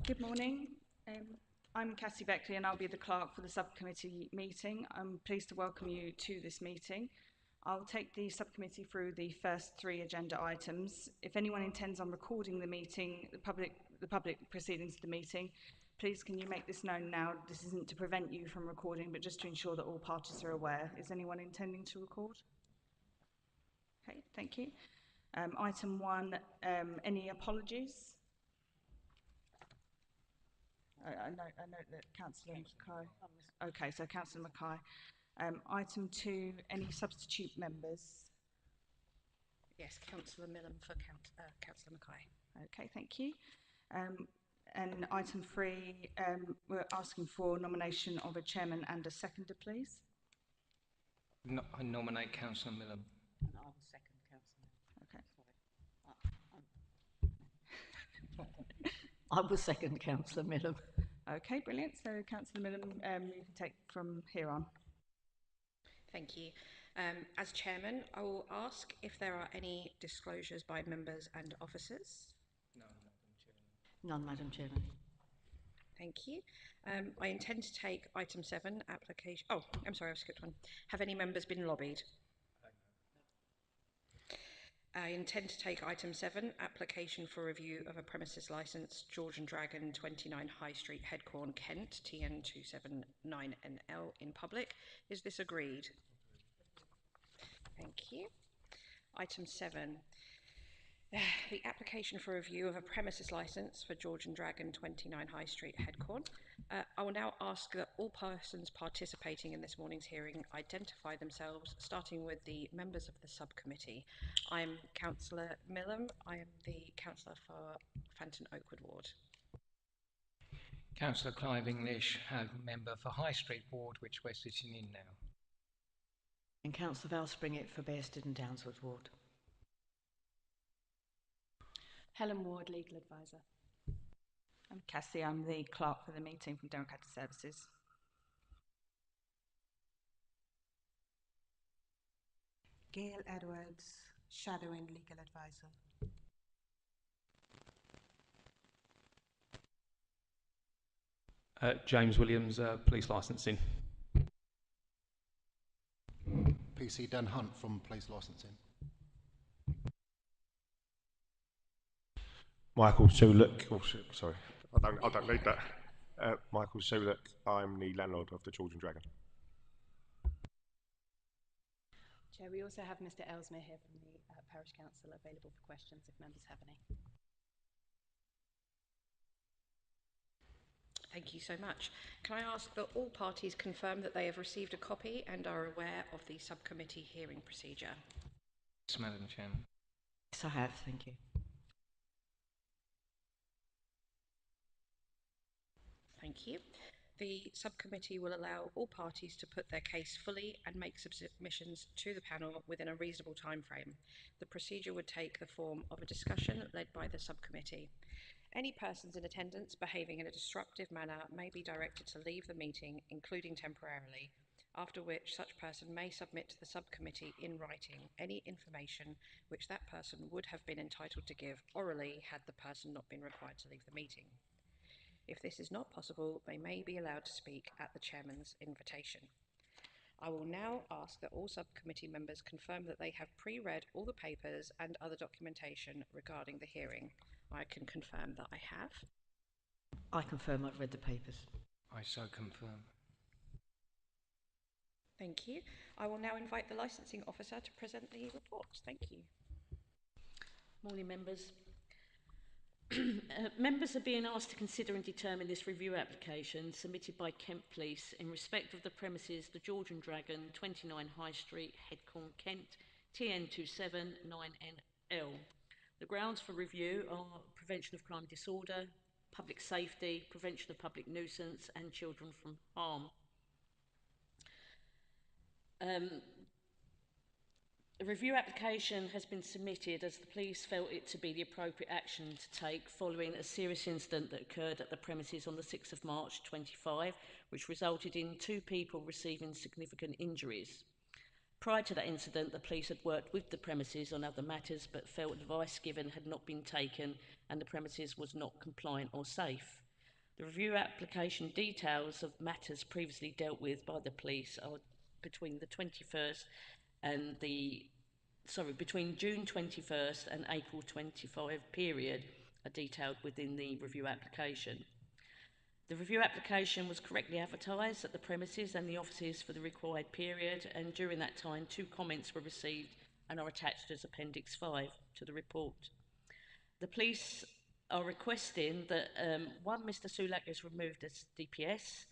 Good morning. I'm Cassie Beckley and I'll be the clerk for the subcommittee meeting. I'm pleased to welcome you to this meeting. I'll take the subcommittee through the first three agenda items. If anyone intends on recording the meeting, the public proceedings of the meeting, please can you make this known now? This isn't to prevent you from recording, but just to ensure that all parties are aware. Is anyone intending to record? Okay, thank you. Item one, any apologies? I note that Councillor Mackay. Okay, so Councillor Mackay. Item two, any substitute members? Yes, Councillor Millam for Councillor Mackay. Okay, thank you. And item three, we're asking for nomination of a chairman and a seconder, please. No, I nominate Councillor Millam. And I will second Councillor Millam. Okay. I will second Councillor Millam. Okay, brilliant. So Councillor Millam, you can take from here on. Thank you. As chairman, I will ask if there are any disclosures by members and officers. No, Madam Chairman. None, Madam Chairman. Thank you. I intend to take item 7, application. Oh, I'm sorry, I've skipped one. Have any members been lobbied? I intend to take item 7, application for review of a premises licence, George and Dragon, 29 High Street, Headcorn, Kent, TN279NL in public. Is this agreed? Thank you. Item 7, the application for review of a premises licence for George and Dragon, 29 High Street, Headcorn. I will now ask that all persons participating in this morning's hearing identify themselves, starting with the members of the subcommittee. I'm Councillor Millam. I am the councillor for Fanton Oakwood Ward. Councillor Clive English, member for High Street Ward, which we're sitting in now. And Councillor Val Springett for Bearsted and Downswood Ward. Helen Ward, Legal Advisor. I'm Cassie, I'm the clerk for the meeting from Democratic Services. Gail Edwards, Shadowing Legal Advisor. James Williams, Police Licensing. PC Dan Hunt from Police Licensing. Michael Sulek. Oh, sorry, I don't need that. Michael Sulek. I'm the landlord of the George and Dragon. Chair, we also have Mr. Ellesmere here from the Parish Council available for questions if members have any. Thank you so much. Can I ask that all parties confirm that they have received a copy and are aware of the subcommittee hearing procedure? Yes, Madam Chairman. Yes, I have, thank you. Thank you. The subcommittee will allow all parties to put their case fully and make submissions to the panel within a reasonable time frame. The procedure would take the form of a discussion led by the subcommittee. Any persons in attendance behaving in a disruptive manner may be directed to leave the meeting, including temporarily, after which such person may submit to the subcommittee in writing any information which that person would have been entitled to give orally had the person not been required to leave the meeting. If this is not possible, they may be allowed to speak at the chairman's invitation. I will now ask that all subcommittee members confirm that they have pre-read all the papers and other documentation regarding the hearing. I can confirm that I have. I confirm I've read the papers. I so confirm. Thank you. I will now invite the licensing officer to present the reports. Thank you. Morning, members. Members are being asked to consider and determine this review application submitted by Kent Police in respect of the premises the George and Dragon, 29 High Street, Headcorn, Kent, TN279NL. The grounds for review are prevention of crime and disorder, public safety, prevention of public nuisance and children from harm. A review application has been submitted as the police felt it to be the appropriate action to take following a serious incident that occurred at the premises on the 6th of March 25, which resulted in 2 people receiving significant injuries. Prior to that incident, the police had worked with the premises on other matters but felt advice given had not been taken and the premises was not compliant or safe. The review application details of matters previously dealt with by the police are between the 21st and between June 21st and April 25 period are detailed within the review application. The review application was correctly advertised at the premises and the offices for the required period, and during that time 2 comments were received and are attached as Appendix 5 to the report. The police are requesting that Mr Sulak is removed as DPS,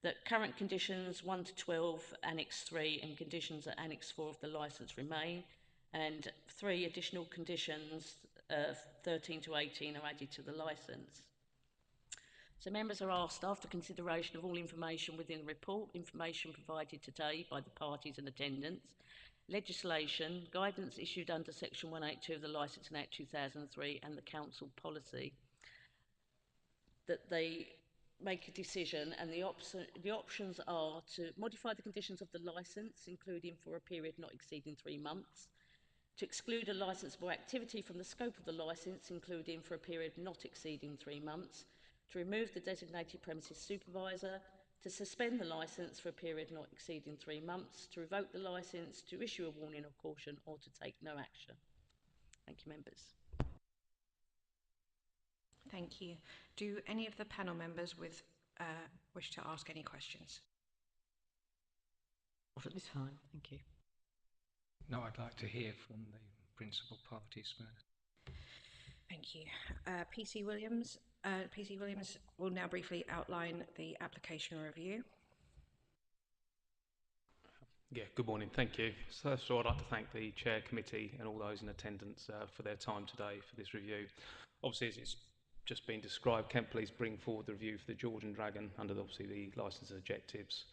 that current conditions 1 to 12 Annex 3 and conditions at Annex 4 of the licence remain, and 3 additional conditions 13 to 18 are added to the licence. So members are asked, after consideration of all information within the report, information provided today by the parties in attendance, legislation, guidance issued under Section 182 of the Licensing Act 2003 and the Council policy, that they make a decision, and the options are to modify the conditions of the licence, including for a period not exceeding 3 months, to exclude a licensable activity from the scope of the licence, including for a period not exceeding 3 months, to remove the designated premises supervisor, to suspend the licence for a period not exceeding 3 months, to revoke the licence, to issue a warning or caution, or to take no action. Thank you, members. Thank you. Do any of the panel members wish to ask any questions? Not at this time, thank you. No, I'd like to hear from the principal parties first. Thank you. PC Williams will now briefly outline the application review. Yeah, good morning, thank you. So first of all, I'd like to thank the Chair Committee and all those in attendance for their time today for this review. Obviously, as it's just been described, Kent Police bring forward the review for the Georgian Dragon under obviously the licence objectives.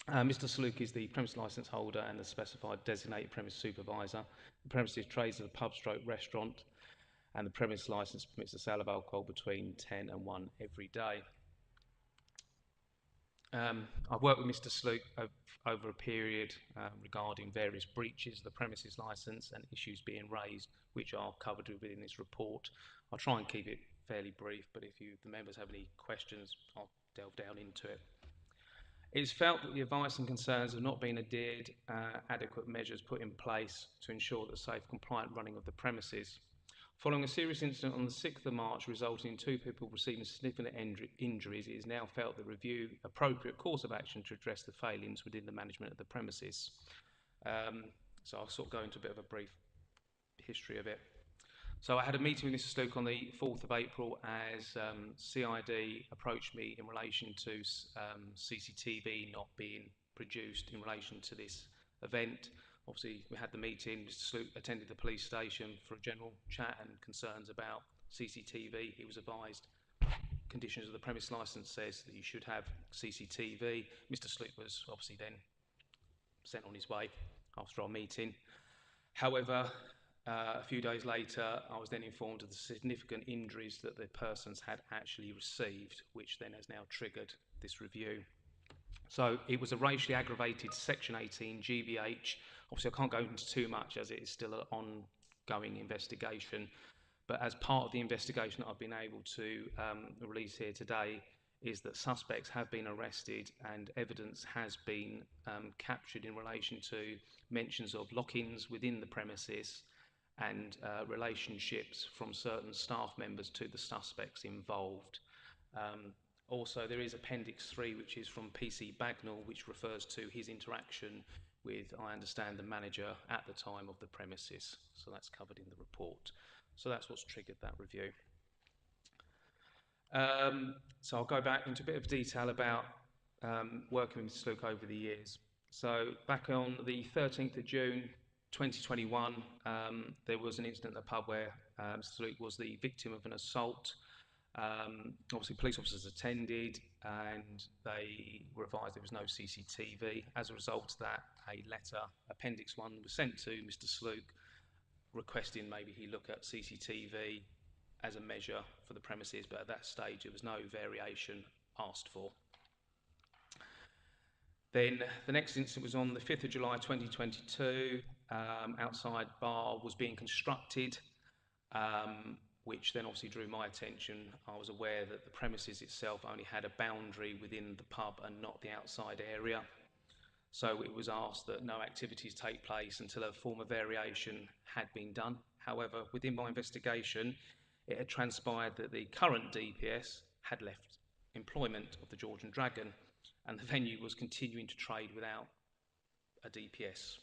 Mr Saluk is the premise licence holder and the specified designated premise supervisor. The premises trades as a pub stroke restaurant, and the premise licence permits the sale of alcohol between 10 and 1 every day. I've worked with Mr Saluk over a period regarding various breaches of the premises licence and issues being raised, which are covered within this report. I'll try and keep it fairly brief, but if the members have any questions, I'll delve down into it. It is felt that the advice and concerns have not been adhered, adequate measures put in place to ensure the safe, compliant running of the premises. Following a serious incident on the 6th of March resulting in 2 people receiving significant injuries, it is now felt that review appropriate course of action to address the failings within the management of the premises. So I'll sort of go into a bit of a brief history of it. So I had a meeting with Mr Stoke on the 4th of April as CID approached me in relation to CCTV not being produced in relation to this event. Obviously, we had the meeting. Mr Sloop attended the police station for a general chat and concerns about CCTV. He was advised conditions of the premise licence says that you should have CCTV. Mr Sloop was obviously then sent on his way after our meeting. However, a few days later, I was then informed of the significant injuries that the persons had actually received, which then has now triggered this review. So it was a racially aggravated Section 18 GBH. Obviously, I can't go into too much as it is still an ongoing investigation. But as part of the investigation that I've been able to release here today is that suspects have been arrested and evidence has been captured in relation to mentions of lock-ins within the premises and relationships from certain staff members to the suspects involved. Also, there is Appendix 3, which is from PC Bagnall, which refers to his interaction with, I understand, the manager at the time of the premises. So that's covered in the report. So that's what's triggered that review. So I'll go back into a bit of detail about working with Slook over the years. So back on the 13th of June 2021, there was an incident at the pub where Slook was the victim of an assault. Obviously, police officers attended and they were advised there was no CCTV. As a result of that, a letter, Appendix 1, was sent to Mr Slook requesting maybe he look at CCTV as a measure for the premises, but at that stage there was no variation asked for. Then the next incident was on the 5th of July 2022. Outside bar was being constructed, which then obviously drew my attention. I was aware that the premises itself only had a boundary within the pub and not the outside area. So it was asked that no activities take place until a form of variation had been done. However, within my investigation, it had transpired that the current DPS had left employment of the George and Dragon, and the venue was continuing to trade without a DPS.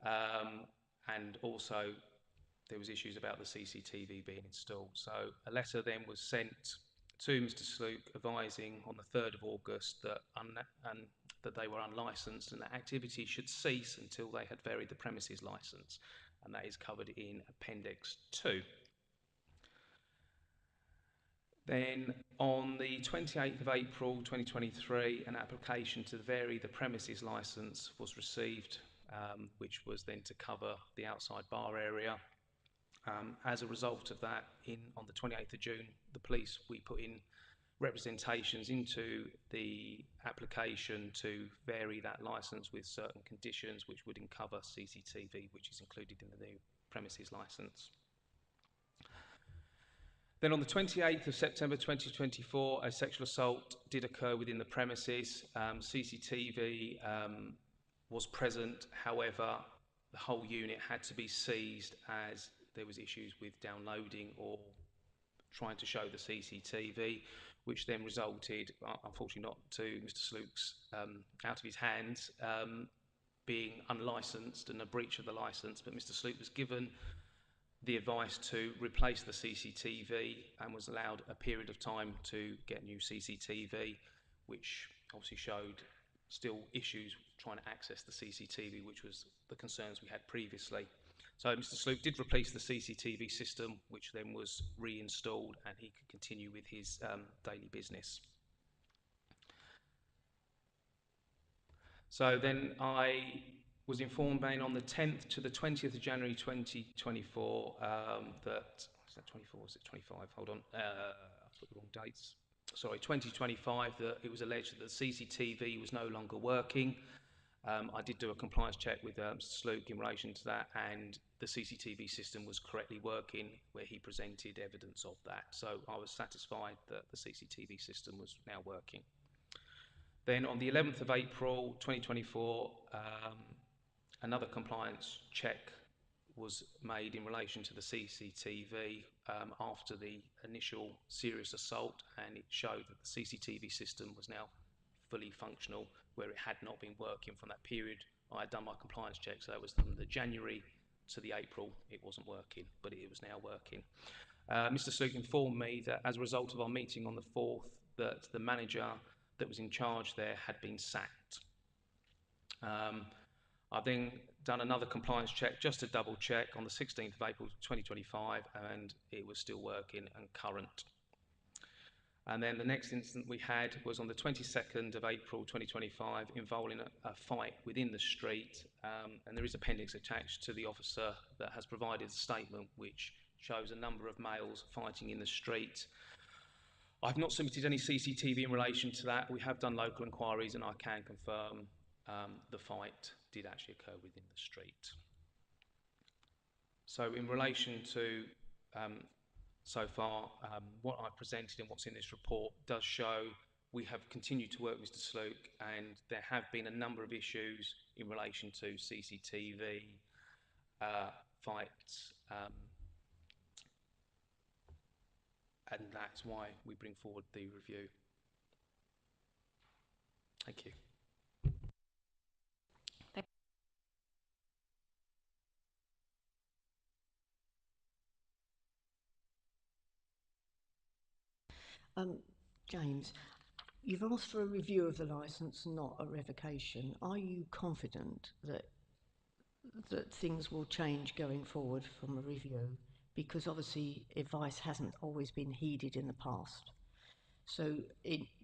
And also there was issues about the CCTV being installed. So a letter then was sent to Mr. Sloop advising on the 3rd of August that, that they were unlicensed and that activity should cease until they had varied the premises licence, and that is covered in Appendix 2. Then on the 28th of April 2023, an application to vary the premises licence was received, which was then to cover the outside bar area. As a result of that, on the 28th of June, the police, we put in representations into the application to vary that licence with certain conditions, which would cover CCTV, which is included in the new premises licence. Then on the 28th of September 2024, a sexual assault did occur within the premises. CCTV was present, however, the whole unit had to be seized as there was issues with downloading or trying to show the CCTV, which then resulted, unfortunately not to Mr. Sloop's, out of his hands, being unlicensed and a breach of the licence, but Mr. Sloop was given the advice to replace the CCTV and was allowed a period of time to get new CCTV, which obviously showed still issues trying to access the CCTV, which was the concerns we had previously. So Mr. Sloop did replace the CCTV system, which then was reinstalled, and he could continue with his daily business. So then I was informed then on the 10th to the 20th of January 2024 that, is that 24, is it 25? Hold on, I've put the wrong dates. Sorry, 2025, that it was alleged that the CCTV was no longer working. I did do a compliance check with Mr. Sloop in relation to that, and the CCTV system was correctly working, where he presented evidence of that. So I was satisfied that the CCTV system was now working. Then on the 11th of April 2024, another compliance check was made in relation to the CCTV after the initial serious assault, and it showed that the CCTV system was now fully functional, where it had not been working from that period. I had done my compliance check, so that was from the January to the April, it wasn't working, but it was now working. Mr. Sloop informed me that as a result of our meeting on the 4th, that the manager that was in charge there had been sacked. I've then done another compliance check just to double check on the 16th of April 2025, and it was still working and current. And then the next incident we had was on the 22nd of April 2025, involving a fight within the street, and there is appendix attached to the officer that has provided a statement which shows a number of males fighting in the street. I've not submitted any CCTV in relation to that. We have done local inquiries, and I can confirm the fight did actually occur within the street. So in relation to so far, what I've presented and what's in this report does show we have continued to work with Mr. Sloop, and there have been a number of issues in relation to CCTV, fights, and that's why we bring forward the review. Thank you. James, you've asked for a review of the licence, not a revocation. Are you confident that things will change going forward from a review? Because obviously advice hasn't always been heeded in the past. So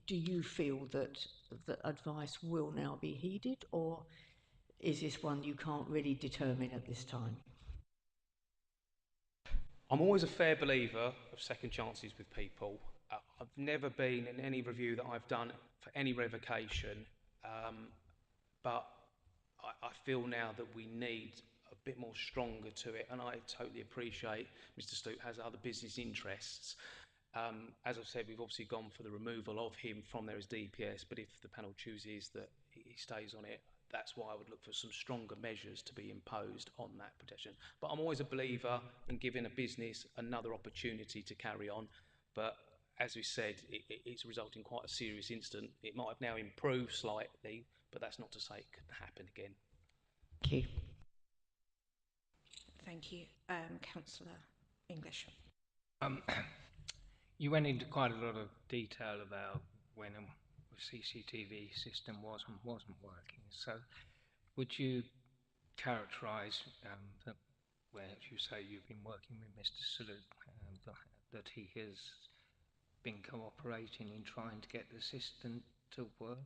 do you feel that the advice will now be heeded, or is this one you can't really determine at this time? I'm always a fair believer of second chances with people. I've never been in any review that I've done for any revocation but I feel now that we need a bit more stronger to it, and I totally appreciate Mr. Sloop has other business interests. As I've said, we've obviously gone for the removal of him from there as DPS, but if the panel chooses that he stays on it, that's why I would look for some stronger measures to be imposed on that protection. But I'm always a believer in giving a business another opportunity to carry on. But as we said, it's resulted in quite a serious incident. It might have now improved slightly, but that's not to say it couldn't happen again. Thank you. Thank you. Councillor English. You went into quite a lot of detail about when a CCTV system wasn't working. So, would you characterise that, where you say you've been working with Mr. Sloop, that he has been cooperating in trying to get the system to work?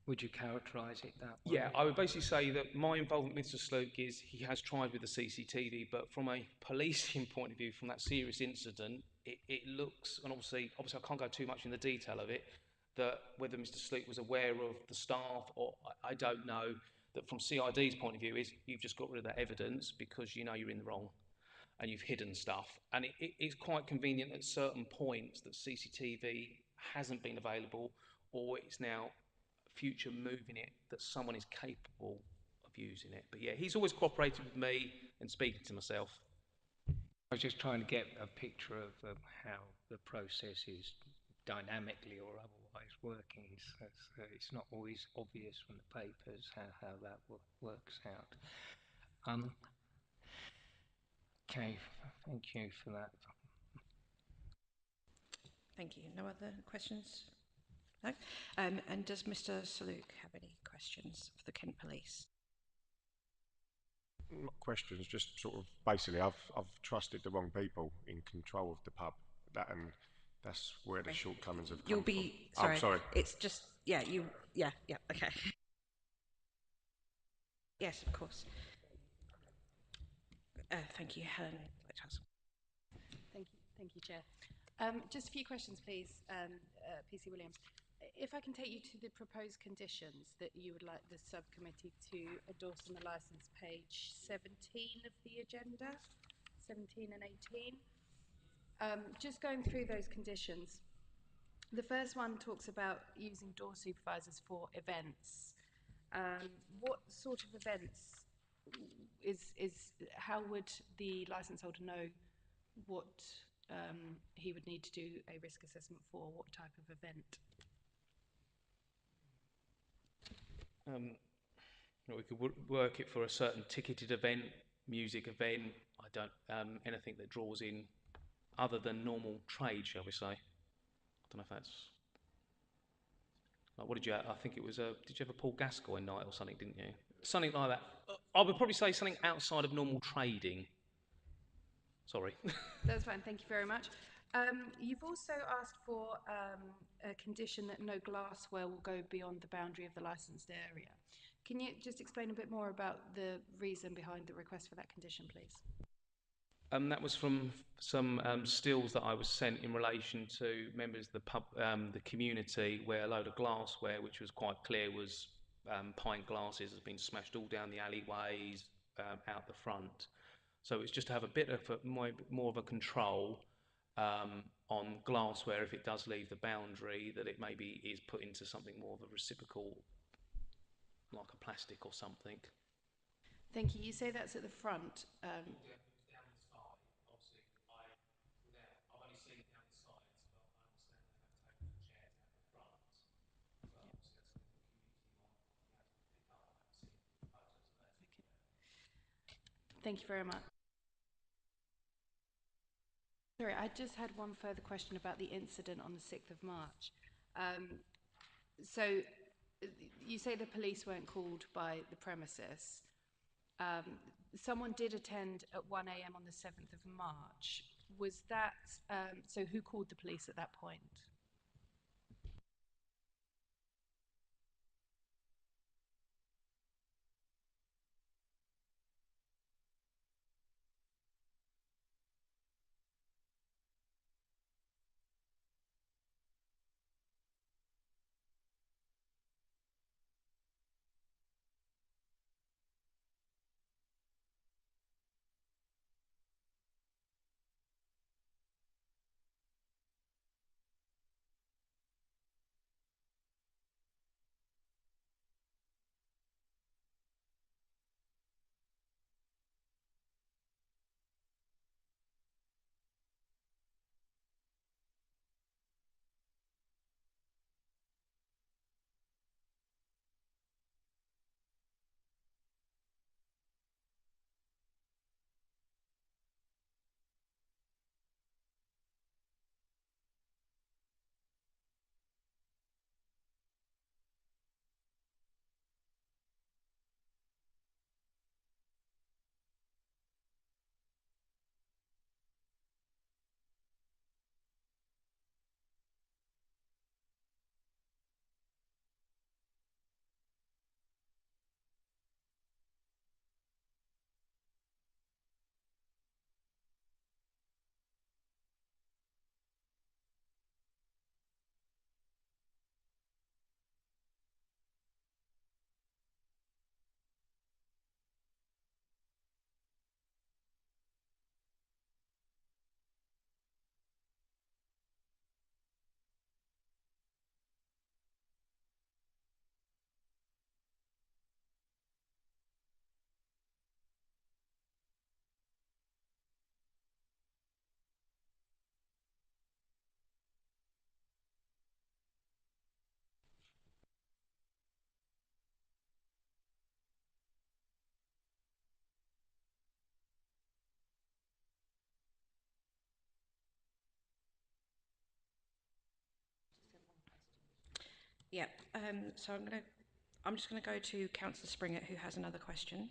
Would you characterise it that way? Yeah, I would basically say that my involvement with Mr. Sloop is he has tried with the CCTV, but from a policing point of view, from that serious incident, it looks, and obviously I can't go too much in the detail of it, that whether Mr. Sloop was aware of the staff or I don't know, that from CID's point of view is you've just got rid of that evidence because you know you're in the wrong and you've hidden stuff. And it's quite convenient at certain points that CCTV hasn't been available, or it's now future moving it that someone is capable of using it. But yeah, he's always cooperated with me and speaking to myself. I was just trying to get a picture of how the process is dynamically or otherwise working. It's not always obvious from the papers how that works out. Okay, thank you for that. Thank you. No other questions? No? And does Mr. Saluk have any questions for the Kent Police? Not questions, just sort of basically I've trusted the wrong people in control of the pub. That's where the shortcomings have come from. Sorry. Oh, sorry. It's just okay. Yes, of course. Thank you, Helen. Thank you, Chair. Just a few questions, please, PC Williams. If I can take you to the proposed conditions that you would like the subcommittee to endorse on the licence, page 17 of the agenda, 17 and 18. Just going through those conditions. The first one talks about using door supervisors for events. What sort of events how would the licence holder know what he would need to do a risk assessment for? What type of event? We could work it for a certain ticketed event, music event. I don't anything that draws in other than normal trade, shall we say? I don't know if that's like, what did you have? I think it was did you have a Paul Gascoigne night or something, didn't you? Something like that. I would probably say something outside of normal trading. Sorry. That's fine, thank you very much. You've also asked for a condition that no glassware will go beyond the boundary of the licensed area. Can you just explain a bit more about the reason behind the request for that condition, please? That was from some stills that I was sent in relation to members of the pub, the community, where a load of glassware, which was quite clear was pint glasses, has been smashed all down the alleyways, out the front. So it's just to have a bit of more of a control on glassware if it does leave the boundary, that it maybe is put into something more of a reciprocal, like a plastic or something. Thank you. You say that's at the front. Down the side, obviously, I've only seen it down the sides, but I understand they have tables and chairs out the front. So obviously that's something the community might be able to pick up. I haven't seen photos of that. Okay. Thank you very much. Sorry, I just had one further question about the incident on the 6th of March. So you say the police weren't called by the premises. Someone did attend at 1 a.m. on the 7th of March. Was that, so who called the police at that point? Yeah. So I'm just gonna go to Councillor Springett, who has another question.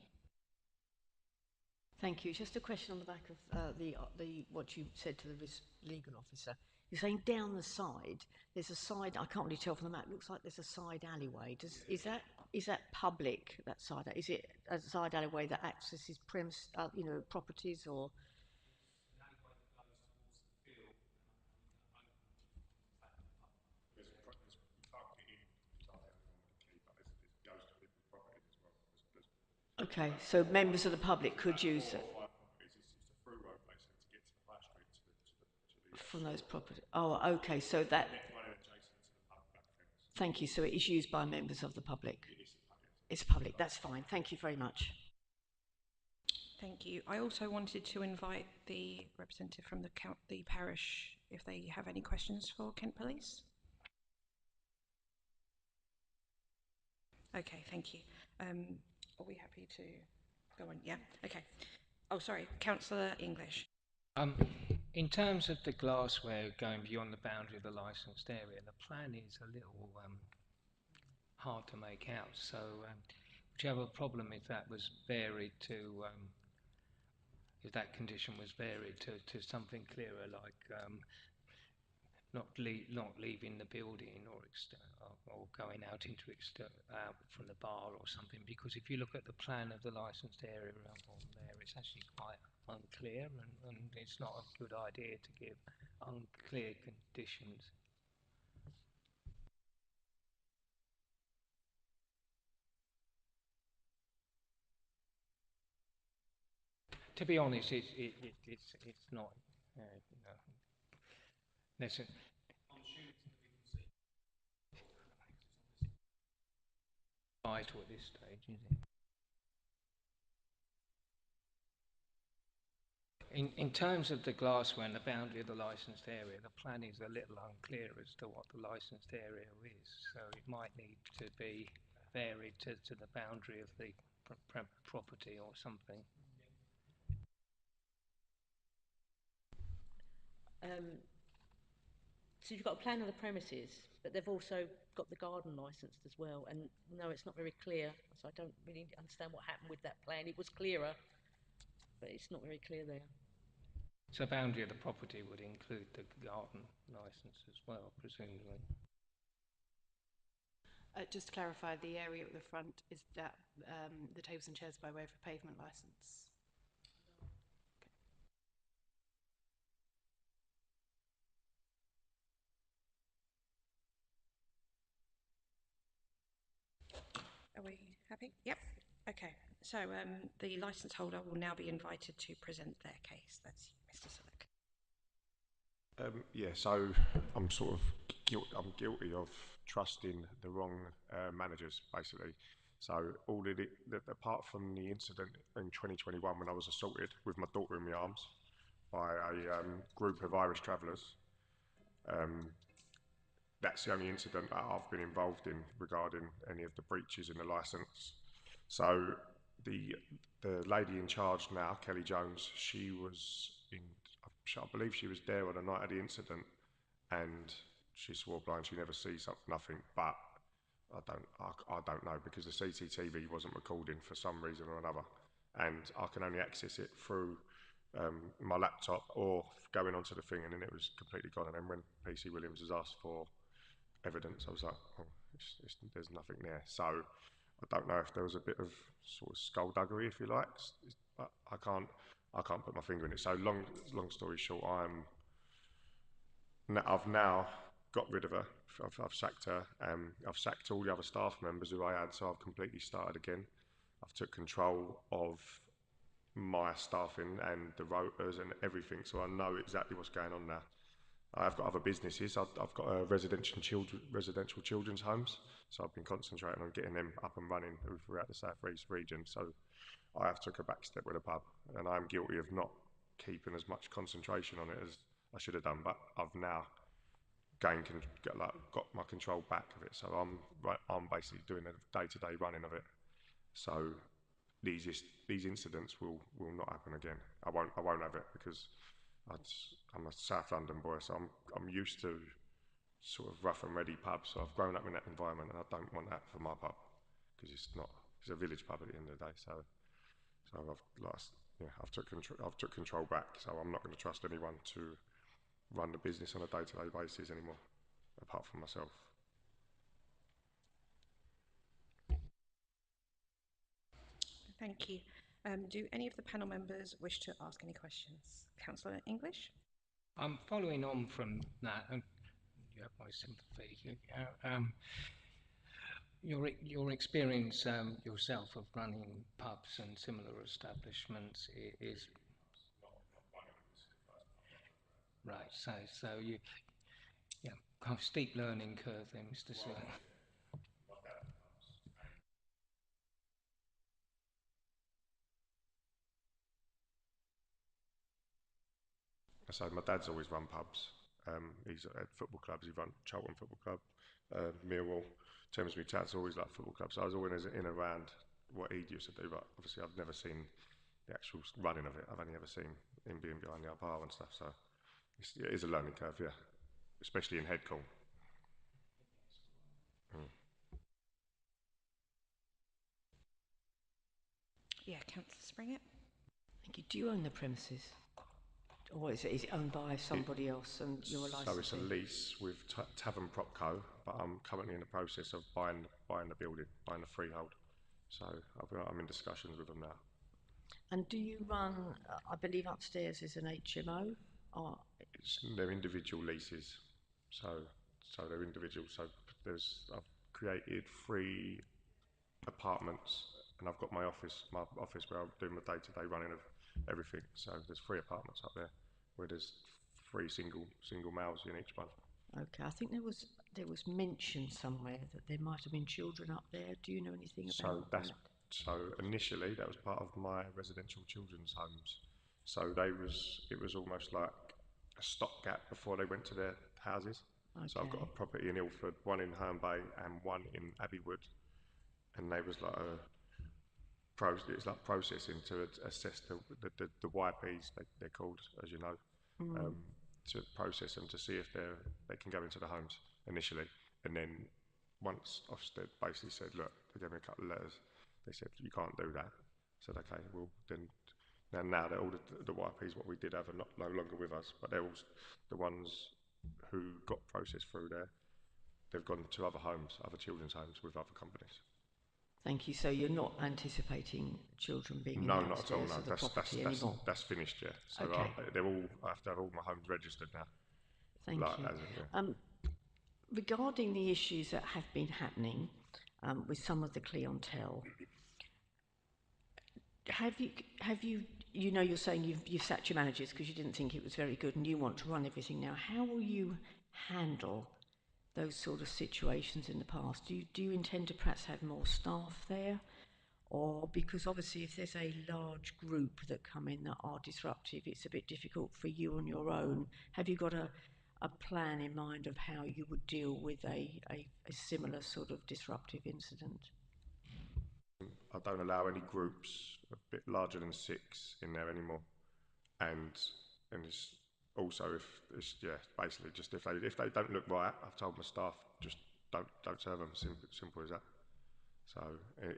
Thank you. Just a question on the back of the what you said to the legal officer. You're saying down the side, there's a side. I can't really tell from the map. It looks like there's a side alleyway. Is that public? That side? Is it a side alleyway that accesses properties or? Okay, so members of the public could use it from those properties. Oh, okay, so that. Thank you. So it is used by members of the public. It's public. That's fine. Thank you very much. Thank you. I also wanted to invite the representative from the parish if they have any questions for Kent Police. Okay, thank you. Are we happy to go on? Yeah, okay. Oh, sorry, Councillor English. In terms of the glassware going beyond the boundary of the licensed area, the plan is a little hard to make out. So would you have a problem if that was varied to, if that condition was varied to something clearer, like not leaving the building or going out into out from the bar or something? Because if you look at the plan of the licensed area on there, it's actually quite unclear, and it's not a good idea to give unclear conditions. To be honest, it's not necessary. Vital at this stage, is it? In terms of the glassware and the boundary of the licensed area, the plan is a little unclear as to what the licensed area is, so it might need to be varied to the boundary of the property or something. So you've got a plan of the premises, but they've also got the garden licensed as well, and no, it's not very clear, so I don't really understand what happened with that plan. It was clearer, but it's not very clear there. So boundary of the property would include the garden licence as well, presumably. Just to clarify, the area at the front is that the tables and chairs by way of a pavement licence. Are we happy? Yep. Okay. So the licence holder will now be invited to present their case. That's Mr. Selleck. Yeah, so I'm sort of guilty of trusting the wrong managers, basically. So all of it, apart from the incident in 2021 when I was assaulted with my daughter in my arms by a group of Irish travellers, that's the only incident that I've been involved in regarding any of the breaches in the licence. So the lady in charge now, Kelly Jones, she was in, I believe she was there on the night of the incident, and she swore blind she never sees nothing, but I don't know, because the CCTV wasn't recording for some reason or another, and I can only access it through my laptop or going onto the thing, and then it was completely gone. And then when PC Williams was asked for evidence, I was like, oh, there's nothing there. So I don't know if there was a bit of sort of skullduggery, if you like, but I can't put my finger in it. So long story short, I've now got rid of her. I've sacked her. I've sacked all the other staff members who I had, so I've completely started again. I've took control of my staffing and the rotors and everything, so I know exactly what's going on now. I've got other businesses. I've got a residential children's homes, so I've been concentrating on getting them up and running throughout the South East region. So I have took a back step with a pub, and I'm guilty of not keeping as much concentration on it as I should have done. But I've now got my control back of it. So I'm basically doing a day-to-day running of it. So these incidents will not happen again. I won't have it, because I'm a South London boy, so I'm used to sort of rough and ready pub. So I've grown up in that environment, and I don't want that for my pub because it's not. It's a village pub at the end of the day. So I've took control back. So I'm not going to trust anyone to run the business on a day-to-day basis anymore, apart from myself. Thank you. Do any of the panel members wish to ask any questions? Councillor English? I'm following on from that, and you have my sympathy. Your experience yourself of running pubs and similar establishments is right. So you, yeah, kind of steep learning curve there, Mr. Sir. So my dad's always run pubs. He's at football clubs. He run Charlton Football Club, Millwall, Thamesmead Town's always like football clubs. So I was always in and around what he used to do, but obviously I've never seen the actual running of it. I've only ever seen him being behind the up bar and stuff. So it is a learning curve, yeah, especially in head call. Yeah, Councillor Springett? Thank you. Do you own the premises? Or is it owned by somebody else and you're a licensee? So it's a lease with Tavern Propco, but I'm currently in the process of buying the building, buying the freehold. So I'm in discussions with them now. And do you run, I believe upstairs is an HMO? Or They're individual leases. So they're individual. So I've created 3 apartments, and I've got my office where I'm doing the day-to-day running of everything. So there's 3 apartments up there where there's 3 single males in each one. Okay, I think there was mention somewhere that there might have been children up there. Do you know anything about that? So initially that was part of my residential children's homes. So it was almost like a stopgap before they went to their houses. Okay. So I've got a property in Ilford, one in Herne Bay and one in Abbeywood, and they was like it's like processing to assess the YPs they're called, as you know, to process them to see if they can go into the homes initially, and then once Ofsted basically said, look, they gave me a couple of letters, they said you can't do that. I said okay, well then now they're all the YPs what we did have are no longer with us, but they're all the ones who got processed through there. They've gone to other homes, other children's homes with other companies. Thank you. So you're not anticipating children being No, in not at all. No, of the property anymore? That's finished. Yeah. So Okay. I have to have all my homes registered now. Thank you. Regarding the issues that have been happening with some of the clientele, have you you're saying you've sacked your managers because you didn't think it was very good and you want to run everything now. How will you handle those sort of situations in the past? Do you intend to perhaps have more staff there? Or because obviously if there's a large group that come in that are disruptive, it's a bit difficult for you on your own. Have you got a plan in mind of how you would deal with a similar sort of disruptive incident? I don't allow any groups a bit larger than 6 in there anymore, and it's also basically just if they don't look right, I've told my staff just don't serve them. Simple as that. So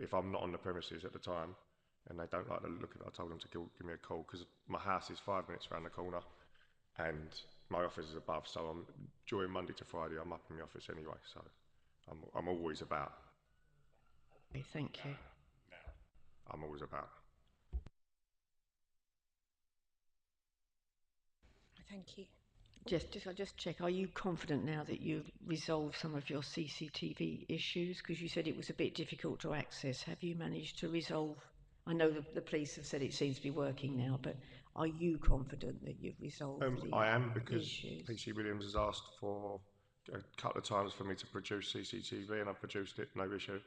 if I'm not on the premises at the time and they don't like the look of it, I told them to give me a call, because my house is 5 minutes around the corner and my office is above. So during Monday to Friday I'm up in the office anyway. So I'm always about. Okay, thank you. I'm always about. Thank you. I'll just check, are you confident now that you've resolved some of your CCTV issues? Because you said it was a bit difficult to access. Have you managed to resolve? I know the police have said it seems to be working now, but are you confident that you've resolved the I am, because issues? PC Williams has asked for a couple of times for me to produce CCTV, and I've produced it, no issue.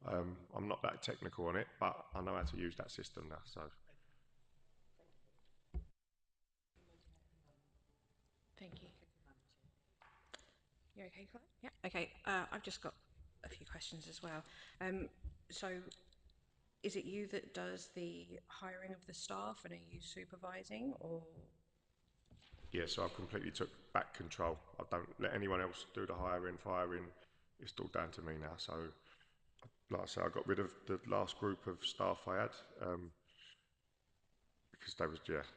I'm not that technical on it, but I know how to use that system now. So. Thank you. You okay, Claire? Yeah. Okay. I've just got a few questions as well. So, is it you that does the hiring of the staff, and are you supervising, or? Yeah. So I've completely took back control. I don't let anyone else do the hiring, firing. It's all down to me now. So, like I say, I got rid of the last group of staff I had because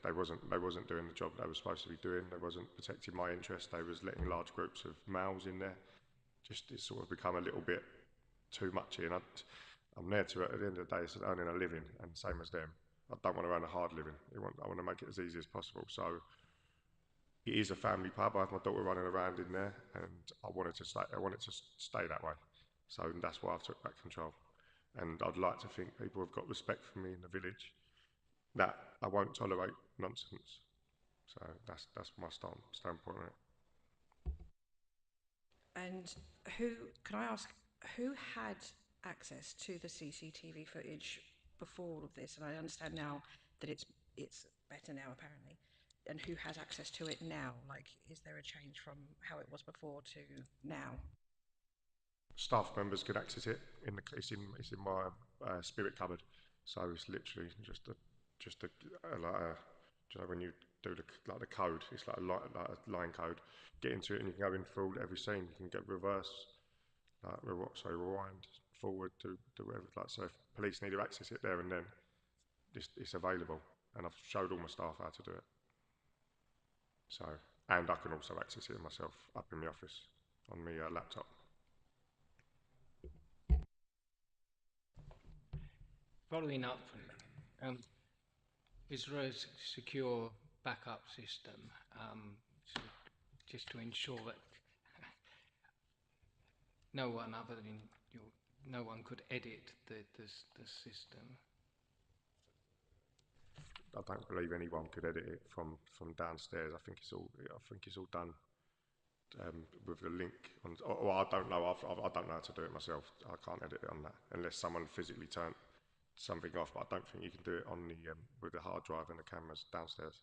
they wasn't doing the job they were supposed to be doing. They wasn't protecting my interests. They was letting large groups of males in there. Just it's sort of become a little bit too much here. And I'm there to at the end of the day, it's earning a living, and same as them. I don't want to earn a hard living. I want to make it as easy as possible. So it is a family pub. I have my daughter running around in there, and I want it to stay that way. So that's why I've took back control. And I'd like to think people have got respect for me in the village, that I won't tolerate nonsense. So that's my standpoint on it. And can I ask, who had access to the CCTV footage before all of this? And I understand now that it's better now, apparently. And who has access to it now? Like, is there a change from how it was before to now? Staff members can access it. It's in my spirit cupboard. So it's literally just a like a, do you know when you do the code? It's like a line code. Get into it and you can go in through every scene. You can get reverse, rewind, forward, do whatever. Like, so if police need to access it there and then, it's available. And I've showed all my staff how to do it. So, and I can also access it myself up in my office on my laptop. Following up from that, is there a secure backup system just to ensure that no one other than no one could edit the system? I don't believe anyone could edit it from downstairs. I think it's all done with the link. I don't know. I don't know how to do it myself. I can't edit it on that unless someone physically turned something off. But I don't think you can do it on the with the hard drive and the cameras downstairs.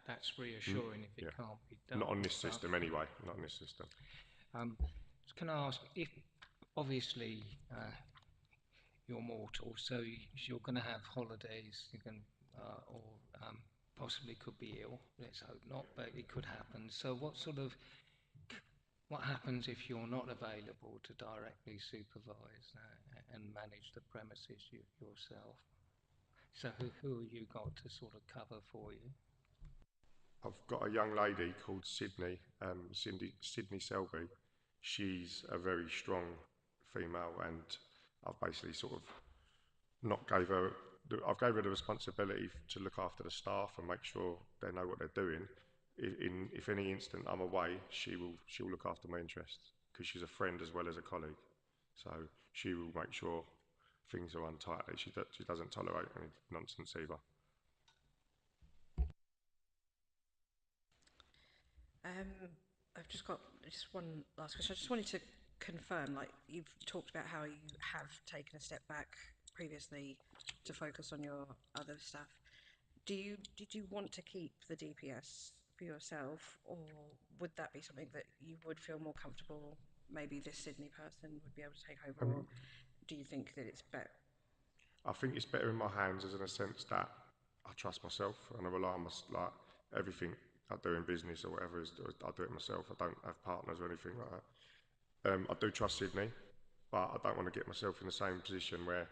That's reassuring if it can't be done. Not on this system anyway. Not on this system. Can I ask if obviously you're mortal, so you're going to have holidays. You can or possibly could be ill. Let's hope not, but it could happen. So what happens if you're not available to directly supervise and manage the premises yourself? So who have you got to sort of cover for you? I've got a young lady called Sydney Selby. She's a very strong female, and I've basically sort of I've gave her the responsibility to look after the staff and make sure they know what they're doing. If any instant I'm away, she'll look after my interests because she's a friend as well as a colleague. So she will make sure things are run tightly. She doesn't tolerate any nonsense either. I've just got one last question. I just wanted to confirm, like, you've talked about how you have taken a step back previously to focus on your other stuff. Did you want to keep the DPS for yourself, or would that be something that you would feel more comfortable, maybe this Sydney person would be able to take over, or do you think that it's better? I think it's better in my hands, as in a sense that I trust myself and I rely on everything I do in business or whatever I do it myself. I don't have partners or anything like that. I do trust Sydney, but I don't want to get myself in the same position where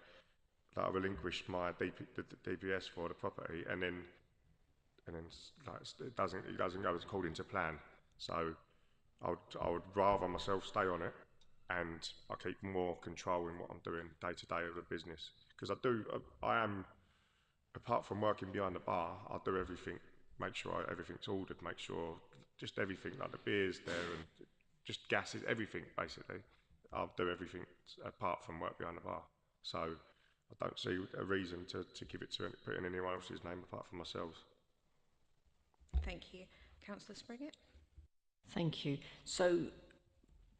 I relinquished my DPS for the property and then like, it doesn't go according to plan. So I would rather myself stay on it, and I keep more control in what I'm doing day to day of the business, because I am, apart from working behind the bar, I do everything, make sure everything's ordered, make sure just everything, like the beer's there and just gases, everything basically. I'll do everything apart from work behind the bar. So I don't see a reason to give it to put in anyone else's name apart from myself. Thank you. Councillor Springett? Thank you. So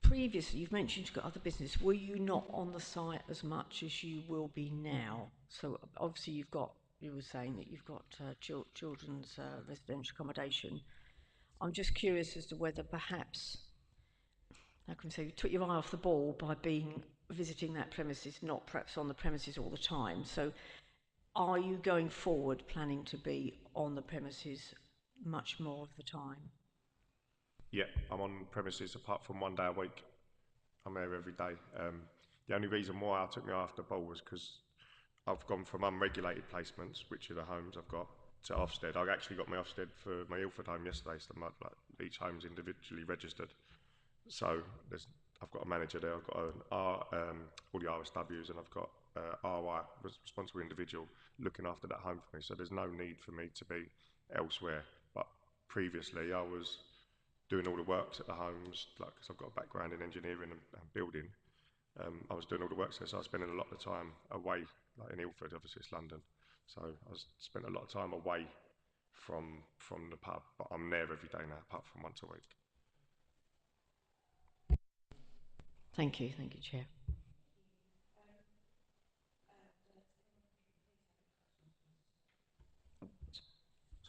previously, you've mentioned you've got other business. Were you not on the site as much as you will be now? So obviously you were saying that you've got children's residential accommodation. I'm just curious as to whether perhaps, how can we say, you took your eye off the ball by visiting that premises, not perhaps on the premises all the time. So are you going forward planning to be on the premises much more of the time? Yeah, I'm on premises apart from 1 day a week. I'm there every day. The only reason why I took me after Ball was because I've gone from unregulated placements, which are the homes I've got, to Ofsted. I actually got my Ofsted for my Ilford home yesterday, so like, each home's individually registered. So I've got a manager there, I've got all the RSWs, and I've got RI, responsible individual, looking after that home for me. So there's no need for me to be elsewhere. But previously I was doing all the works at the homes, like, because I've got a background in engineering and building. I was doing all the works there, so I was spending a lot of time away, like in Ilford, obviously it's London. So I spent a lot of time away from the pub, but I'm there every day now, apart from once a week. Thank you, Chair.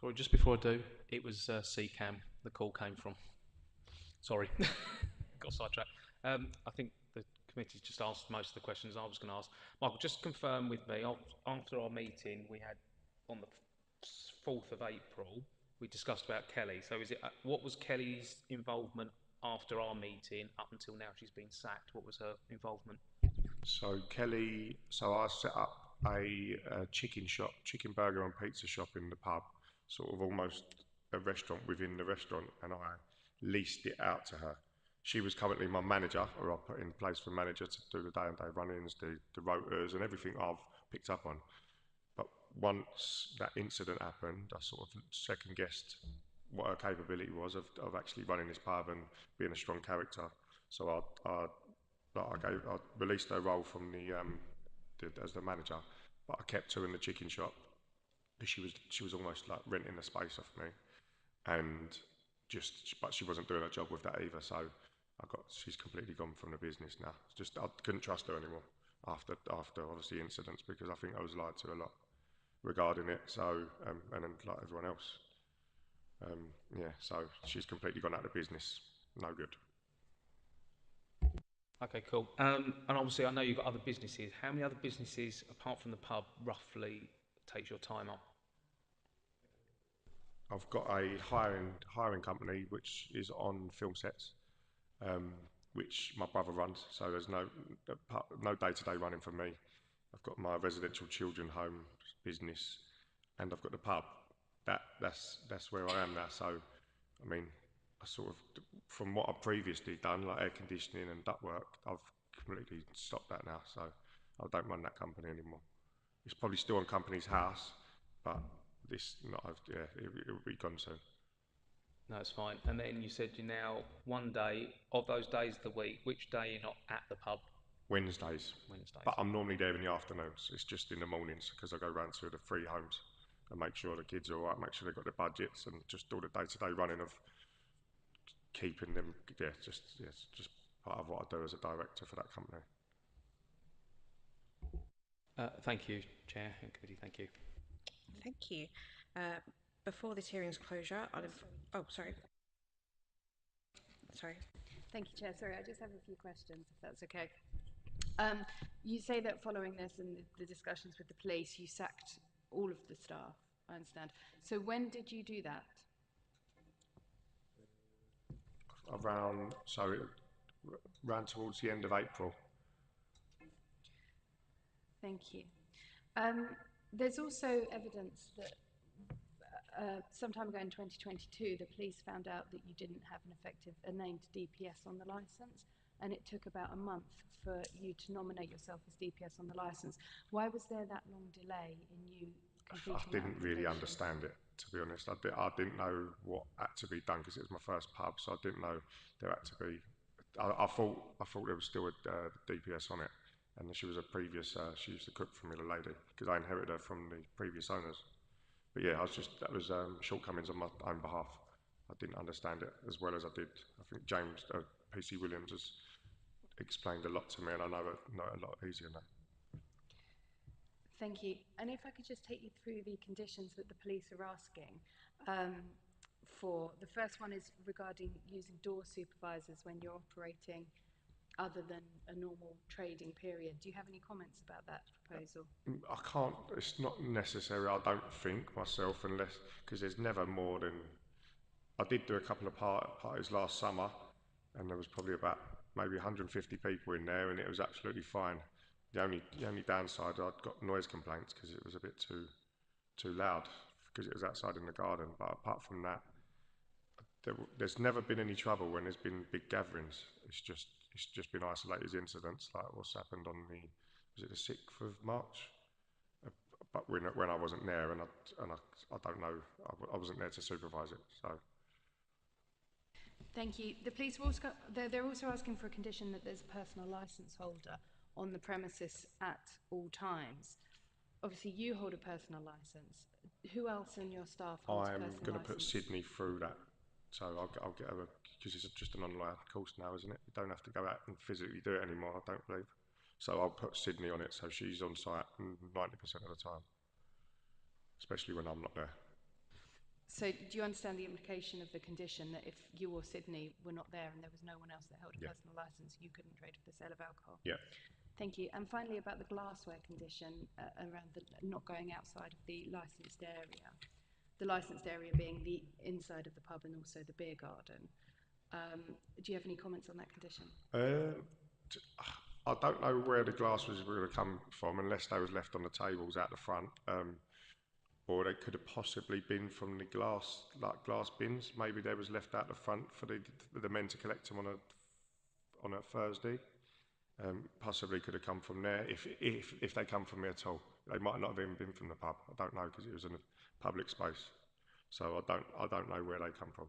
Sorry, just before I do, it was CCAM the call came from. Sorry, got sidetracked. I think the committee's just asked most of the questions I was going to ask. Michael, just confirm with me, after our meeting we had on the 4th of April, we discussed about Kelly. So what was Kelly's involvement after our meeting up until now? She's been sacked. What was her involvement? So Kelly, I set up a chicken burger and pizza shop in the pub, sort of almost a restaurant within the restaurant, and I leased it out to her. She was currently my manager, or I put in place for manager to do the day-to-day run-ins, the rotors and everything I've picked up on. But once that incident happened, I sort of second-guessed what her capability was of actually running this pub and being a strong character. So I released her role from as the manager, but I kept her in the chicken shop because she was almost like renting the space off me, and but she wasn't doing her job with that either. So she's completely gone from the business now. I couldn't trust her anymore after obviously incidents, because I think I was lied to a lot regarding it. So and then like everyone else, so she's completely gone out of business. No good. Okay, cool. And obviously I know you've got other businesses. How many other businesses, apart from the pub, roughly takes your time up? I've got a hiring company which is on film sets, which my brother runs. So there's no day-to-day running for me. I've got my residential children home business, and I've got the pub. That's where I am now. So, I mean, I sort of, from what I've previously done, like air conditioning and ductwork, I've completely stopped that now. So I don't run that company anymore. It's probably still on company's house, but it will be gone soon. No, it's fine. And then you said you're now, one day of those days of the week, which day you're not at the pub? Wednesdays. But I'm normally there in the afternoons. It's just in the mornings, because I go round to the free homes and make sure the kids are all right, make sure they've got their budgets, and just all the day-to-day running of keeping them. It's just part of what I do as a director for that company. Thank you, Chair and Committee. Thank you. Thank you. Before this hearing's closure, sorry. Thank you, Chair. Sorry, I just have a few questions, if that's okay. You say that following this and the discussions with the police, you sacked all of the staff, I understand. So when did you do that? Around towards the end of April. Thank you. There's also evidence that some time ago in 2022, the police found out that you didn't have a named DPS on the licence, and it took about a month for you to nominate yourself as DPS on the licence. Why was there that long delay in you completing I didn't really understand it, to be honest. I didn't know what had to be done, because it was my first pub, so I didn't know there had to be. I thought there was still a DPS on it, and she was a previous. She used to cook for me, the lady, because I inherited her from the previous owners. But yeah, that was shortcomings on my own behalf. I didn't understand it as well as I did. I think James, PC Williams, has explained a lot to me, and I know it a lot easier now. Thank you. And if I could just take you through the conditions that the police are asking for. The first one is regarding using door supervisors when you're operating other than a normal trading period. Do you have any comments about that proposal? I can't, it's not necessary, I don't think, myself, unless, because there's never more than, I did do a couple of parties last summer, and there was probably about maybe 150 people in there, and it was absolutely fine. The only downside, I'd got noise complaints because it was a bit too loud, because it was outside in the garden, but apart from that, there's never been any trouble when there's been big gatherings. It's just been isolated incidents, like what's happened on was it the 6th of March? But when I wasn't there, and I don't know, I wasn't there to supervise it, so. Thank you. The police are also, they're also asking for a condition that there's a personal licence holder on the premises at all times. Obviously, you hold a personal licence. Who else in your staff holds a personal licence? I'm going to put Sydney through that. So I'll get her, because it's just an online course now, isn't it? You don't have to go out and physically do it anymore, I don't believe. So I'll put Sydney on it, so she's on site 90% of the time, especially when I'm not there. So do you understand the implication of the condition that if you or Sydney were not there and there was no one else that held a personal licence, you couldn't trade for the sale of alcohol? Yeah. Thank you. And finally, about the glassware condition around the not going outside of the licensed area. The licensed area being the inside of the pub and also the beer garden. Do you have any comments on that condition? I don't know where the glass was going to come from, unless they was left on the tables out the front, or they could have possibly been from the glass bins. Maybe they was left out the front for the men to collect them on a Thursday. Possibly could have come from there if they come from me at all. They might not have even been from the pub. I don't know, because it was in a public space, so I don't know where they come from.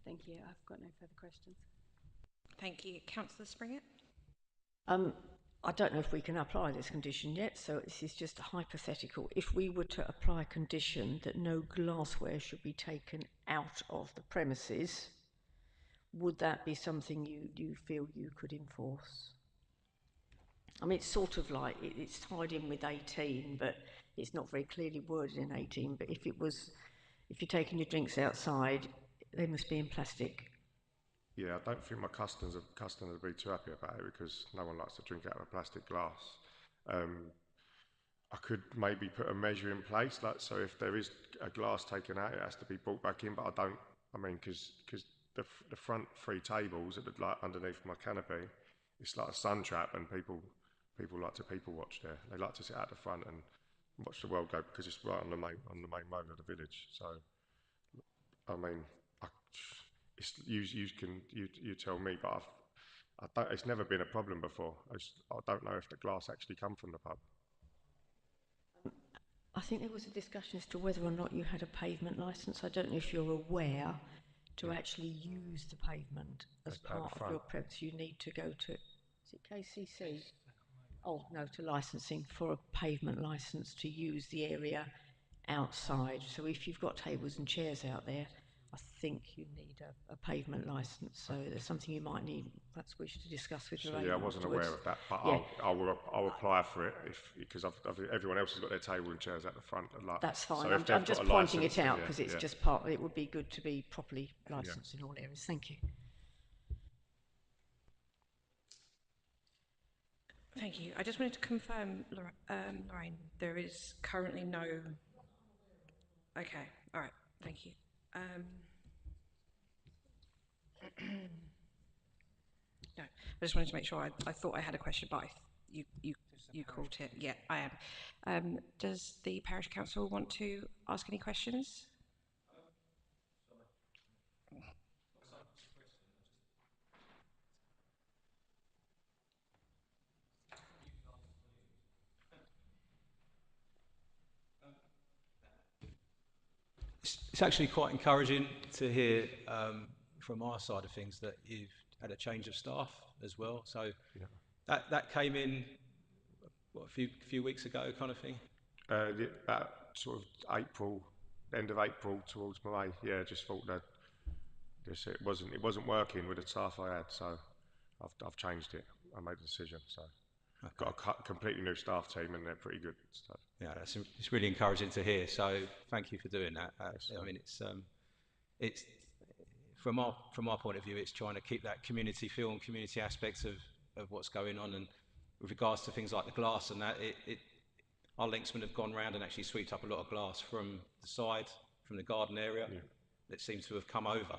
Thank you. I've got no further questions. Thank you. Councillor Springett? I don't know if we can apply this condition yet, so this is just a hypothetical. If we were to apply a condition that no glassware should be taken out of the premises, would that be something you feel you could enforce? I mean, it's sort of like, it's tied in with 18, but it's not very clearly worded in 18, but if you're taking your drinks outside, they must be in plastic. Yeah, I don't think my customers would be too happy about it, because no one likes to drink out of a plastic glass. I could maybe put a measure in place, like, so if there is a glass taken out, it has to be brought back in, but because the front 3 tables underneath my canopy, it's like a sun trap, and people like to people watch there. They like to sit at the front and watch the world go, because it's right on the main road of the village. So, I mean, you tell me, but it's never been a problem before. I don't know if the glass actually come from the pub. I think there was a discussion as to whether or not you had a pavement licence. I don't know if you're aware to actually use the pavement as part of your preps. You need to go to, is it KCC? Oh no, to licensing for a pavement licence to use the area outside. So if you've got tables and chairs out there, I think you need a pavement licence. So there's something you might need, perhaps wish to discuss with Lorraine. Yeah, I wasn't afterwards. aware of that, but yeah. I'll apply for it because everyone else has got their table and chairs at the front. That's fine. So I'm just pointing it out because it's just part. It would be good to be properly licensed in all areas. Thank you. Thank you. I just wanted to confirm, Lorraine, there is currently no... Okay, all right, thank you. No, I just wanted to make sure. I thought I had a question, but you called it. Yeah, I am. Does the parish council want to ask any questions? It's actually quite encouraging to hear from our side of things that you've had a change of staff as well. So that came in a few weeks ago, kind of thing. About sort of April, end of April towards May. Yeah, just thought that it wasn't working with the staff I had, so I've changed it. I made a decision. So I've got a completely new staff team, and they're pretty good. So. Yeah, it's really encouraging to hear. So thank you for doing that. I mean, it's from our point of view, it's trying to keep that community feel and community aspects of what's going on. And with regards to things like the glass and that, our linksmen have gone round and actually swept up a lot of glass from the side, from the garden area, that seems to have come over.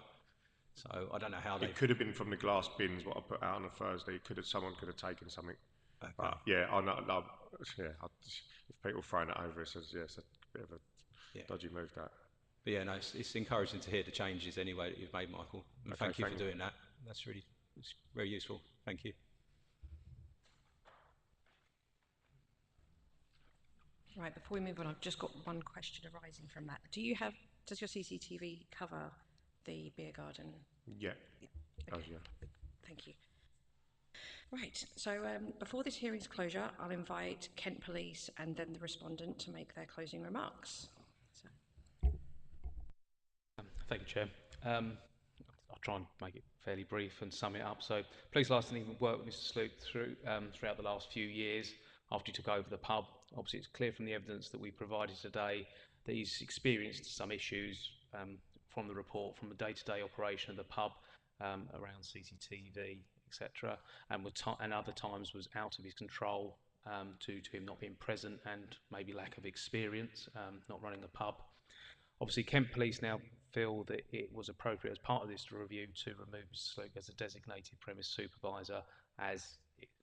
So I don't know how they. It could have been from the glass bins. What I put out on a Thursday, someone could have taken something. Okay. But yeah, I know. If people throwing it over, it's a bit of a dodgy move that. But yeah, no, it's encouraging to hear the changes anyway that you've made, Michael. And Okay, thank you for doing that. It's very useful. Thank you. Right, before we move on, I've just got one question arising from that. Does your CCTV cover the beer garden? Yeah. Okay. Thank you. Right, so before this hearing's closure, I'll invite Kent Police and then the respondent to make their closing remarks. Thank you, Chair. I'll try and make it fairly brief and sum it up. So, police licensing worked with Mr. Sloop throughout the last few years after he took over the pub. Obviously, it's clear from the evidence that we provided today that he's experienced some issues from the report, from the day-to-day operation of the pub around CCTV, etc., and other times was out of his control due to him not being present and maybe lack of experience, not running the pub. Obviously, Kent Police now feel that it was appropriate as part of this review to remove Mr. Sloop as a designated premise supervisor, as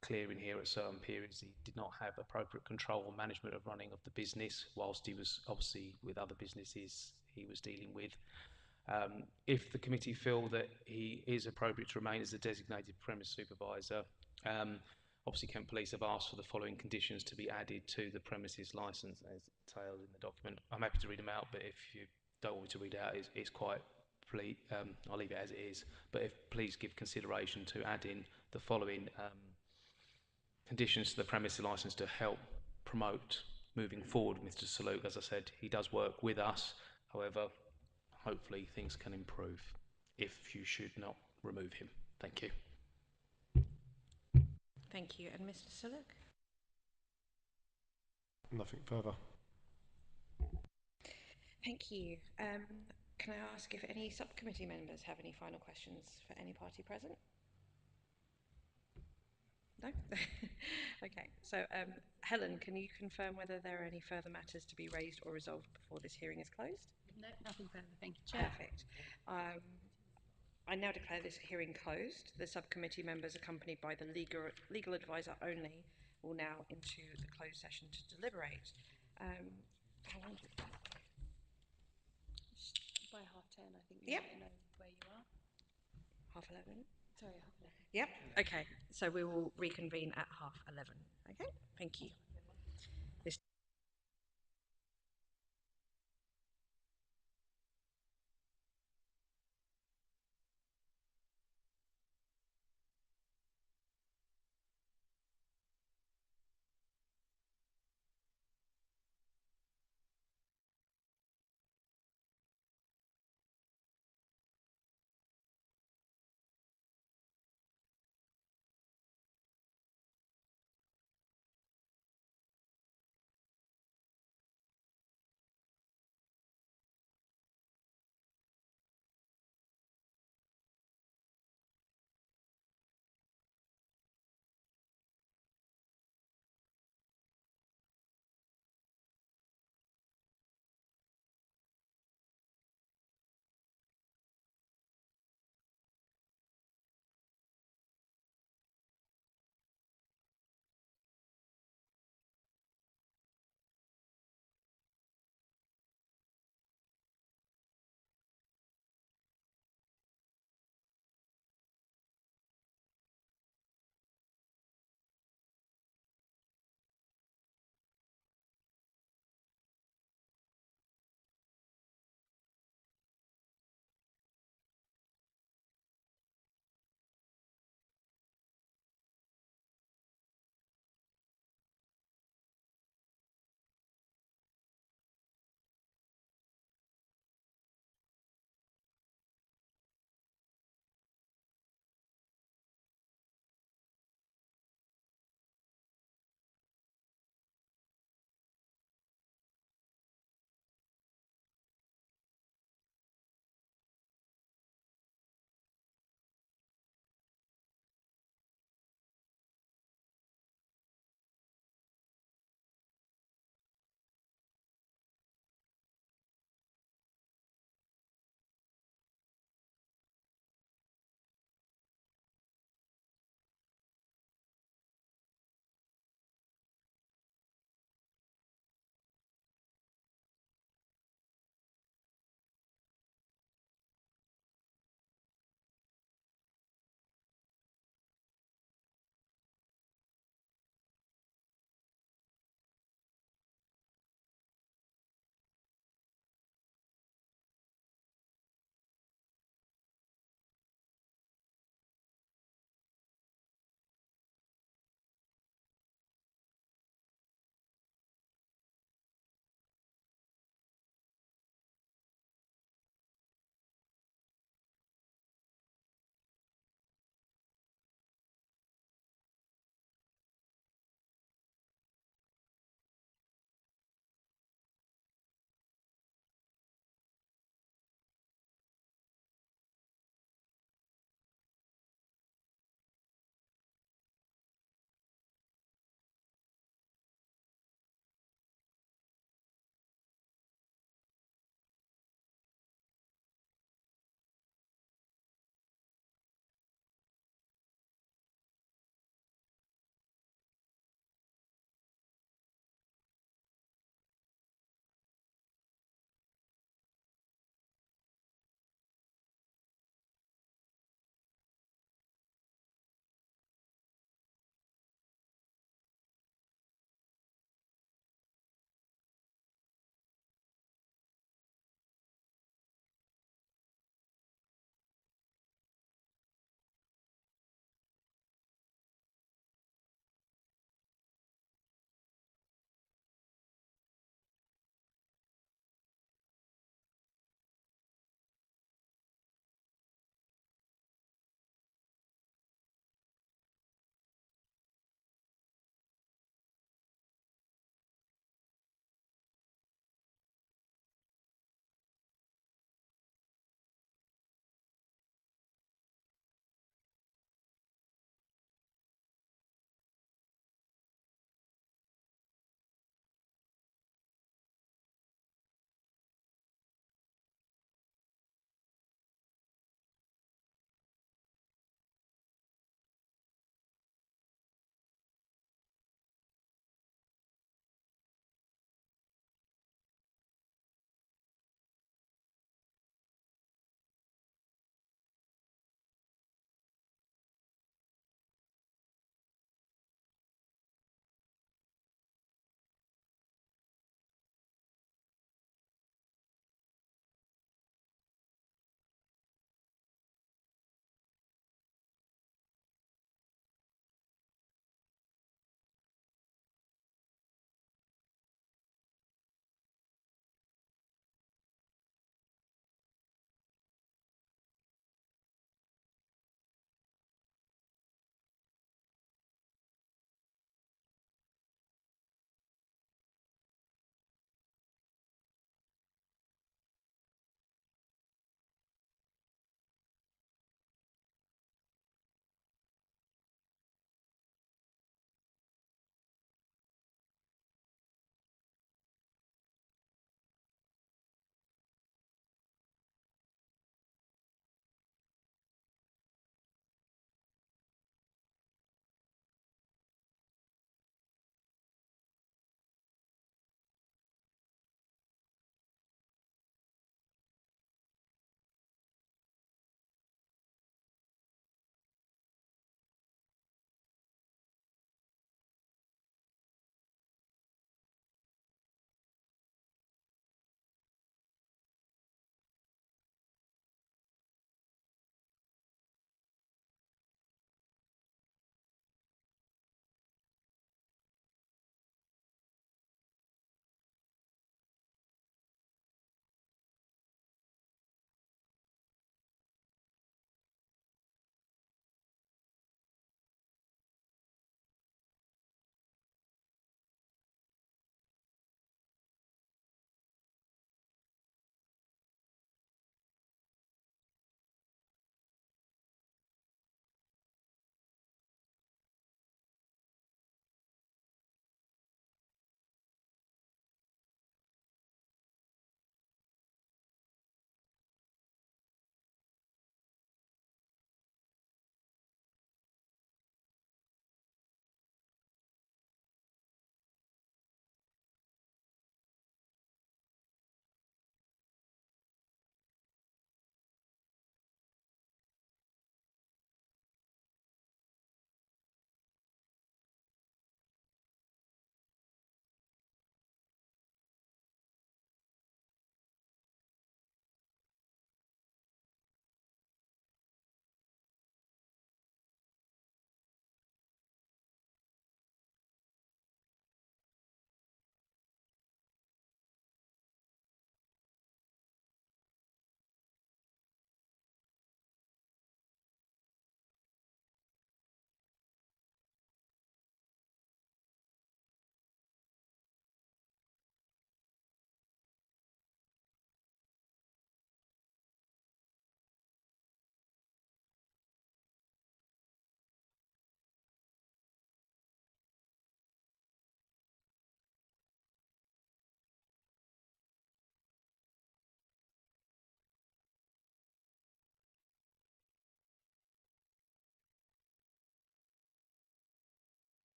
clear in here at certain periods he did not have appropriate control or management of running of the business, whilst he was obviously with other businesses he was dealing with. If the committee feel that he is appropriate to remain as a designated premise supervisor, obviously Kent Police have asked for the following conditions to be added to the premises licence as detailed in the document. I'm happy to read them out, but if you don't want me to read it out, it's quite, I'll leave it as it is. But please give consideration to add in the following conditions to the premises licence to help promote moving forward Mr. Sloop. As I said, he does work with us, however, hopefully things can improve if you should not remove him. Thank you. Thank you. And Mr. Sillock? Nothing further. Thank you. Can I ask if any subcommittee members have any final questions for any party present? No? Okay. So, Helen, can you confirm whether there are any further matters to be raised or resolved before this hearing is closed? No, nothing further. Thank you, Chair. Perfect. I now declare this hearing closed. The subcommittee members, accompanied by the legal advisor only, will now into the closed session to deliberate. How long do we have? By 10:30, I think Yep. you know where you are. 11:30? Sorry, 11:30. Yep. Okay. So we will reconvene at 11:30. Okay. Thank you.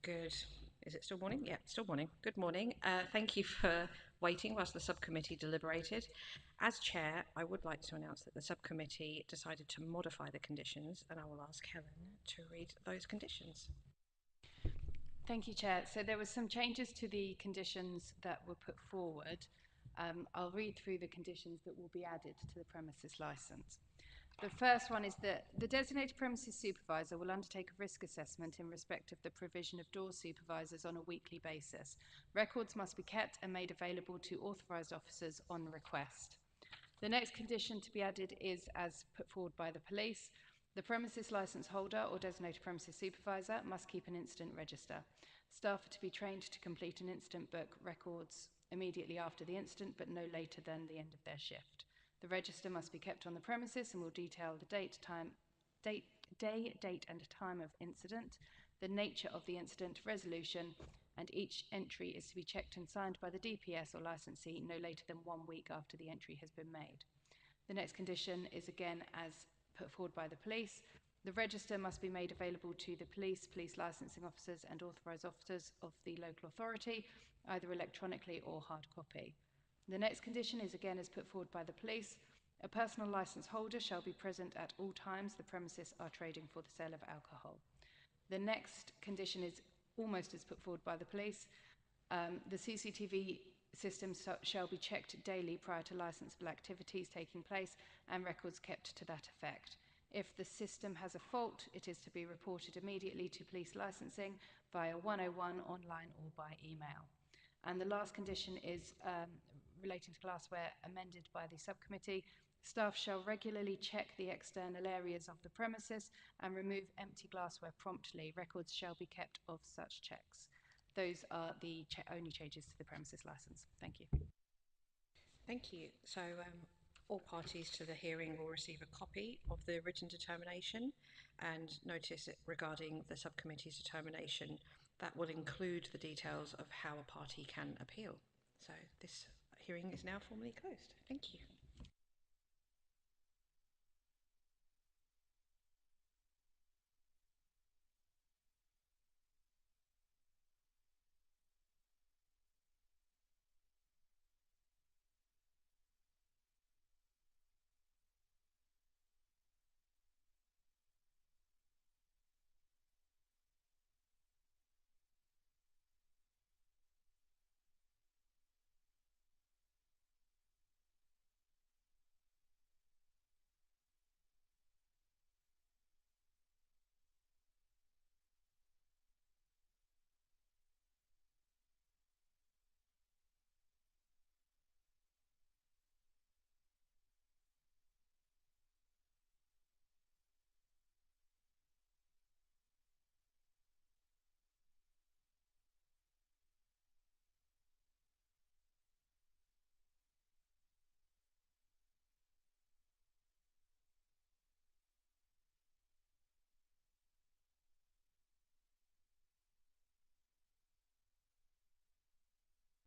Good. Is it still morning? Yeah, still morning. Good morning. Thank you for waiting whilst the subcommittee deliberated. As chair, I would like to announce that the subcommittee decided to modify the conditions, and I will ask Helen to read those conditions. Thank you, Chair. So there were some changes to the conditions that were put forward. I'll read through the conditions that will be added to the premises licence. The first one is that the designated premises supervisor will undertake a risk assessment in respect of the provision of door supervisors on a weekly basis. Records must be kept and made available to authorised officers on request. The next condition to be added is as put forward by the police. The premises licence holder or designated premises supervisor must keep an incident register. Staff are to be trained to complete an incident book records immediately after the incident, but no later than the end of their shift. The register must be kept on the premises and will detail the day, date and time of incident, the nature of the incident, resolution, and each entry is to be checked and signed by the DPS or licensee no later than 1 week after the entry has been made. The next condition is again as put forward by the police. The register must be made available to the police licensing officers and authorised officers of the local authority, either electronically or hard copy. The next condition is again as put forward by the police. A personal licence holder shall be present at all times the premises are trading for the sale of alcohol. The next condition is almost as put forward by the police. The CCTV system shall be checked daily prior to licensable activities taking place and records kept to that effect. If the system has a fault, it is to be reported immediately to police licensing via 101 online or by email. And the last condition is relating to glassware, amended by the subcommittee. Staff shall regularly check the external areas of the premises and remove empty glassware promptly. Records shall be kept of such checks. Those are the only changes to the premises licence. Thank you. Thank you. So all parties to the hearing will receive a copy of the written determination and notice it regarding the subcommittee's determination. That will include the details of how a party can appeal. So this hearing is now formally closed. Thank you.